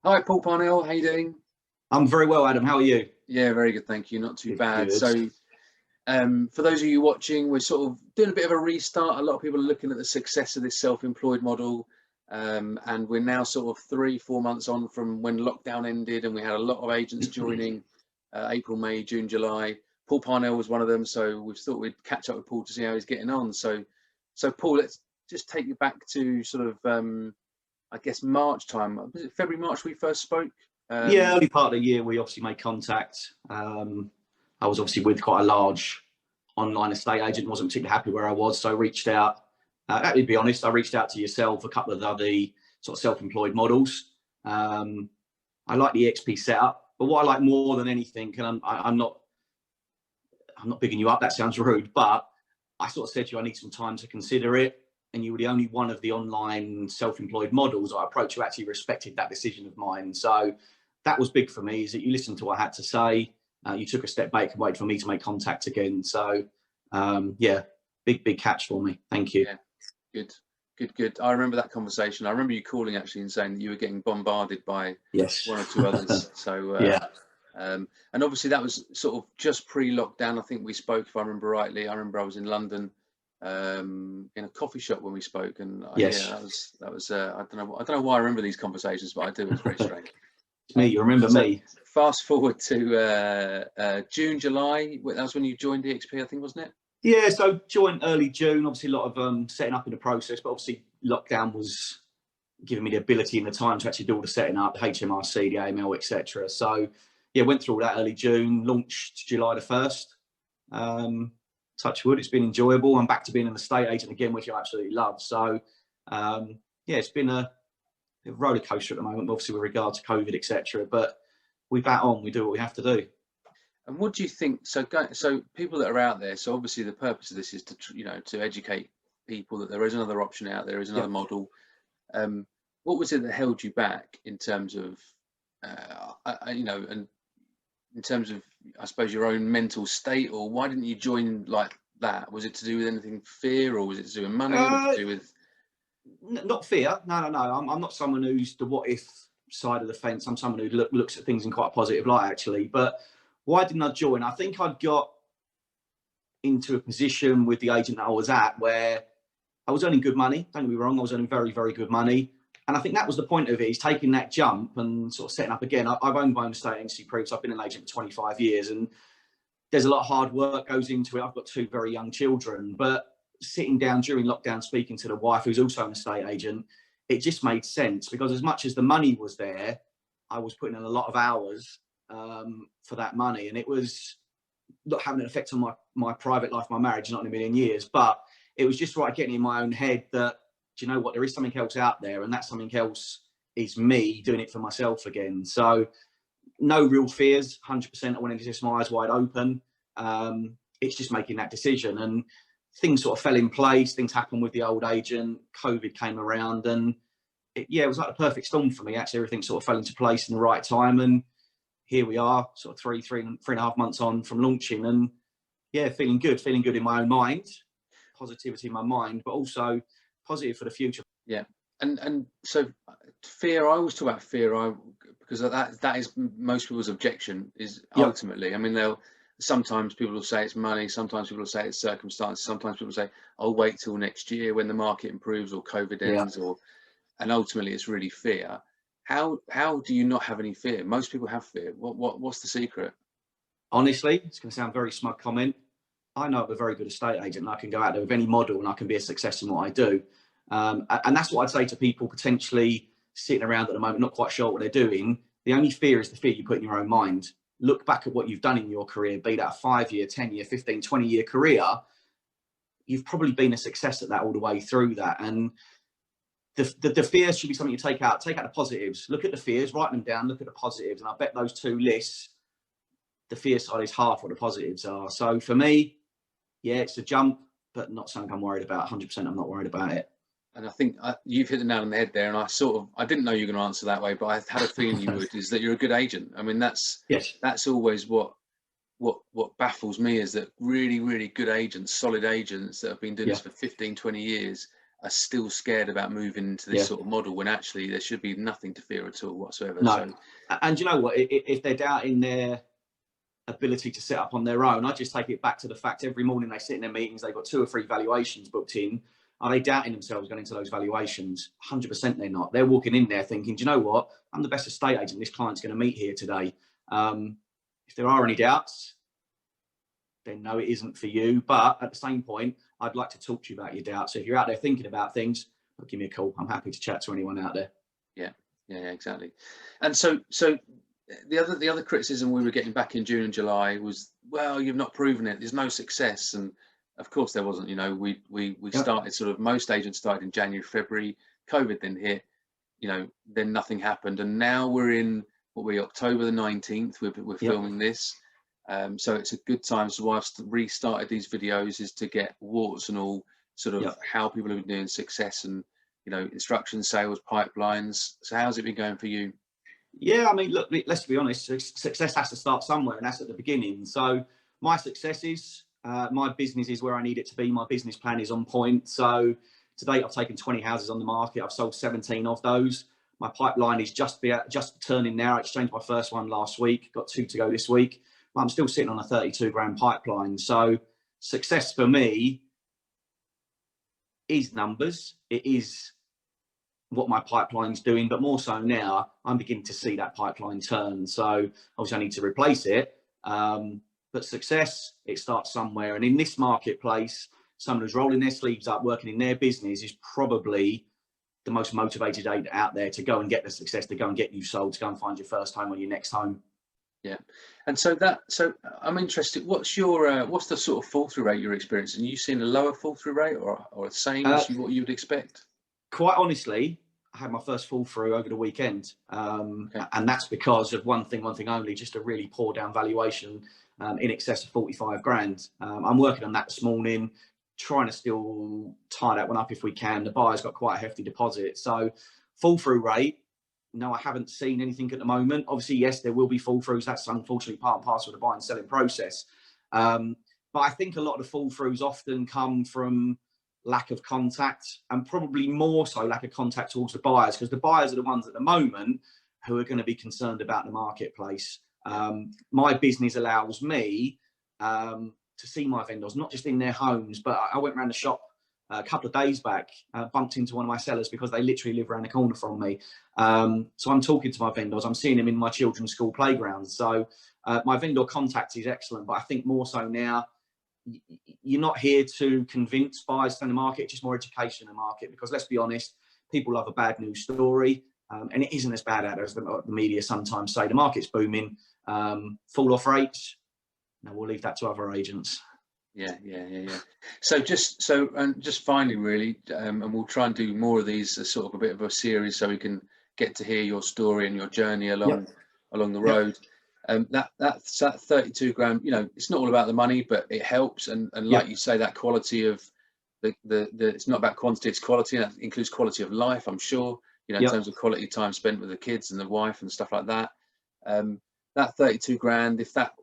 Hi, Paul Parnell. How you doing? I'm very well, Adam. How are you? Yeah, very good, thank you. Not too Good, bad. good. For those of you watching, we're sort of doing a bit of a restart. A lot of people are looking at the success of this self-employed model, and we're now sort of 3, 4 months on from when lockdown ended, and we had a lot of agents joining April, May, June, July. Paul Parnell was one of them, so we thought we'd catch up with Paul to see how he's getting on. So Paul, let's just take you back to sort of, I guess March time. Was it February, March we first spoke? Yeah, early part of the year, we obviously made contact. I was obviously with quite a large online estate agent, wasn't particularly happy where I was, so I reached out. Let me be honest, I reached out to yourself, a couple of the other sort of self-employed models. I like the eXp setup, but what I like more than anything, and I'm not bigging you up, that sounds rude, but I sort of said to you, I need some time to consider it. And you were the only one of the online self-employed models I approached who actually respected that decision of mine. So that was big for me, is that you listened to what I had to say. You took a step back and waited for me to make contact again. So yeah, big catch for me. Thank you. Yeah, good. I remember that conversation. I remember you calling actually and saying that you were getting bombarded by Yes. one or two others. So Yeah. and obviously that was sort of just pre-lockdown. I think we spoke, if I remember rightly. I remember I was in London in a coffee shop when we spoke, and yeah, Yes. that was I don't know why I remember these conversations, but I do. It was very strange. It's me. You remember So me? fast forward to June, July. That was when you joined eXp, I think, wasn't it? Yeah. So joined early June. Obviously, a lot of setting up in the process, but obviously lockdown was giving me the ability and the time to actually do all the setting up, the HMRC, the AML, etc. So yeah, went through all that early June, launched July the 1st. Touch wood, it's been enjoyable. I'm back to being an estate agent again, which I absolutely love. So yeah, it's been a roller coaster at the moment, obviously with regard to COVID, etc. But we bat on, we do what we have to do. And what do you think? So people that are out there. So obviously the purpose of this is to to educate people that there is another option out there, is another Yep. model. What was it that held you back in terms of and in terms of, I suppose, your own mental state, or why didn't you join like that? Was it to do with anything fear, or was it to do with money, or to Uh, do with? Not fear. No. I'm not someone who's the what if side of the fence. I'm someone who looks at things in quite a positive light, actually. But why didn't I join? I think I'd got into a position with the agent that I was at where I was earning good money. Don't get me wrong, I was earning very good money. And I think that was the point of it, is taking that jump and sort of setting up again. I've owned my own estate agency previously. I've been an agent for 25 years, and there's a lot of hard work goes into it. I've got two very young children, but sitting down during lockdown, speaking to the wife, who's also an estate agent, it just made sense, because as much as the money was there, I was putting in a lot of hours for that money. And it was not having an effect on my private life, my marriage, not in a million years, but it was just right getting in my own head that, do you know what, there is something else out there, and that something else is me doing it for myself again. So no real fears, 100%. I went into this my eyes wide open. It's just making that decision, and things sort of fell in place. Things happened with the old agent. COVID came around, and it was like the perfect storm for me. Actually, everything sort of fell into place in the right time, and here we are, sort of three and a half months on from launching, and yeah, feeling good in my own mind, positivity in my mind, but also positive for the future. Yeah, and so fear. I always talk about fear. Because that is most people's objection. Is Yep. ultimately, I mean, they'll sometimes people will say it's money. Sometimes people will say it's circumstances. Sometimes people say, "I'll wait till next year when the market improves or COVID Yeah. ends," and ultimately it's really fear. How do you not have any fear? Most people have fear. What's the secret? Honestly, it's going to sound a very smug comment. I know I'm a very good estate agent, and I can go out there with any model and I can be a success in what I do. And that's what I'd say to people potentially sitting around at the moment, not quite sure what they're doing. The only fear is the fear you put in your own mind. Look back at what you've done in your career, be that a 5-year, 10-year, 15, 20-year career. You've probably been a success at that all the way through that. And the fears should be something you take out. Take out the positives. Look at the fears, write them down, look at the positives. And I bet those two lists, the fear side is half what the positives are. So for me, yeah, it's a jump, but not something I'm worried about. 100%, I'm not worried about it. And I think you've hit the nail on the head there. And I didn't know you were going to answer that way, but I had a feeling you would. Is that you're a good agent? I mean, Yes. that's always what baffles me, is that really good agents, solid agents that have been doing Yeah. this for 15, 20 years, are still scared about moving into this sort of model, when actually there should be nothing to fear at all whatsoever. No. So, and you know what, if they're doubting their ability to set up on their own, I just take it back to the fact every morning they sit in their meetings, they've got 2 or 3 valuations booked in. Are they doubting themselves going into those valuations? 100% they're not. They're walking in there thinking, do you know what, I'm the best estate agent this client's going to meet here today. If there are any doubts, then no, it isn't for you. But at the same point, I'd like to talk to you about your doubts. So if you're out there thinking about things, give me a call. I'm happy to chat to anyone out there. Yeah, exactly. And so the other criticism we were getting back in June and July was, well, you've not proven it. There's no success. And of course there wasn't. You know, we started sort of, most agents started in January, February. COVID then hit. You know, then nothing happened. And now we're in October the 19th. We're filming this. So it's a good time. So why I've restarted these videos is to get warts and all, sort of how people have been doing, success, and, you know, instruction, sales, pipelines. So how's it been going for you? Yeah, I mean, look, let's be honest, success has to start somewhere, and that's at the beginning. So my success is, my business is where I need it to be. My business plan is on point. So to date, I've taken 20 houses on the market. I've sold 17 of those. My pipeline is just turning now. I exchanged my first one last week, got 2 to go this week. But I'm still sitting on a 32 grand pipeline. So success for me is numbers. It is what my pipeline's doing, but more so now I'm beginning to see that pipeline turn. So obviously I need to replace it. But success, it starts somewhere. And in this marketplace, someone who's rolling their sleeves up, working in their business, is probably the most motivated agent out there to go and get the success, to go and get you sold, to go and find your first home or your next home. Yeah. And so I'm interested, what's the sort of fall through rate you're experiencing? Are you seeing a lower fall through rate, or the same as what you would expect? Quite honestly, I had my first fall through over the weekend. And that's because of one thing only, just a really poor down valuation, in excess of 45 grand. I'm working on that this morning, trying to still tie that one up if we can. The buyer's got quite a hefty deposit. So fall through rate, no, I haven't seen anything at the moment. Obviously, yes, there will be fall throughs. That's unfortunately part and parcel of the buying and selling process. But I think a lot of the fall throughs often come from lack of contact, and probably more so lack of contact towards the buyers, because the buyers are the ones at the moment who are going to be concerned about the marketplace. My business allows me to see my vendors, not just in their homes, but I went around the shop a couple of days back, bumped into one of my sellers because they literally live around the corner from me. So I'm talking to my vendors, I'm seeing them in my children's school playgrounds. So my vendor contact is excellent, but I think more so now, you're not here to convince buyers to the market, just more education in the market, because let's be honest, people love a bad news story, and it isn't as bad out as the media sometimes say. The market's booming. Fall off rates, no, we'll leave that to other agents. Yeah. So just finally, really, and we'll try and do more of these as sort of a bit of a series, so we can get to hear your story and your journey along the road. That's that 32 grand. You know, it's not all about the money, but it helps. And like you say, that quality of the it's not about quantity, it's quality, and that includes quality of life, I'm sure. You know, in terms of quality time spent with the kids and the wife and stuff like that. That 32 grand, if that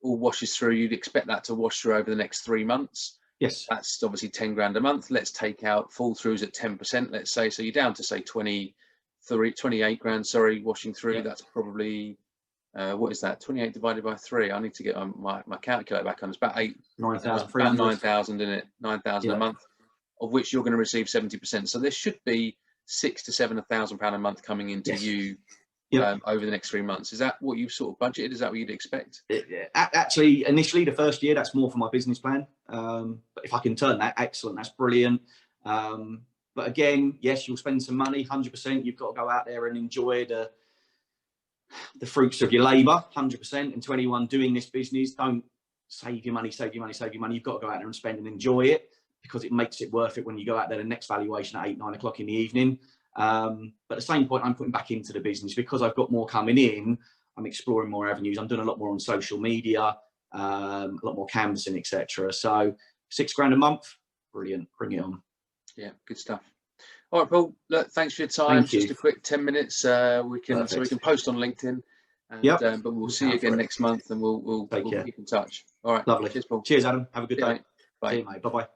all washes through, you'd expect that to wash through over the next 3 months. Yes. That's obviously 10 grand a month. Let's take out fall throughs at 10%, let's say. So you're down to say 28 grand, sorry, washing through. That's probably, what is that? 28 divided by 3. I need to get my calculator back on. It's about 9,000 in it, 9,000 a month, of which you're going to receive 70%. So there should be £6,000 to £7,000 a month coming into you over the next 3 months. Is that what you've sort of budgeted? Is that what you'd expect? Actually, initially, the first year, that's more for my business plan. But if I can turn that, excellent, that's brilliant. But again, yes, you'll spend some money, 100%. You've got to go out there and enjoy the fruits of your labour, 100%. And to anyone doing this business, don't save your money. You've got to go out there and spend and enjoy it, because it makes it worth it when you go out there the next valuation at 8, 9 o'clock in the evening. But at the same point, I'm putting back into the business because I've got more coming in. I'm exploring more avenues. I'm doing a lot more on social media, a lot more canvassing, etc. So £6 grand a month, brilliant. Bring it on. Yeah, good stuff. All right, Paul. Look, thanks for your time. Just a quick 10 minutes. We can post on LinkedIn. And, but we'll see you again next month, and we'll keep in touch. All right. Lovely. Cheers, Paul. Cheers, Adam. Have a good day. Bye. See you, mate. Bye-bye.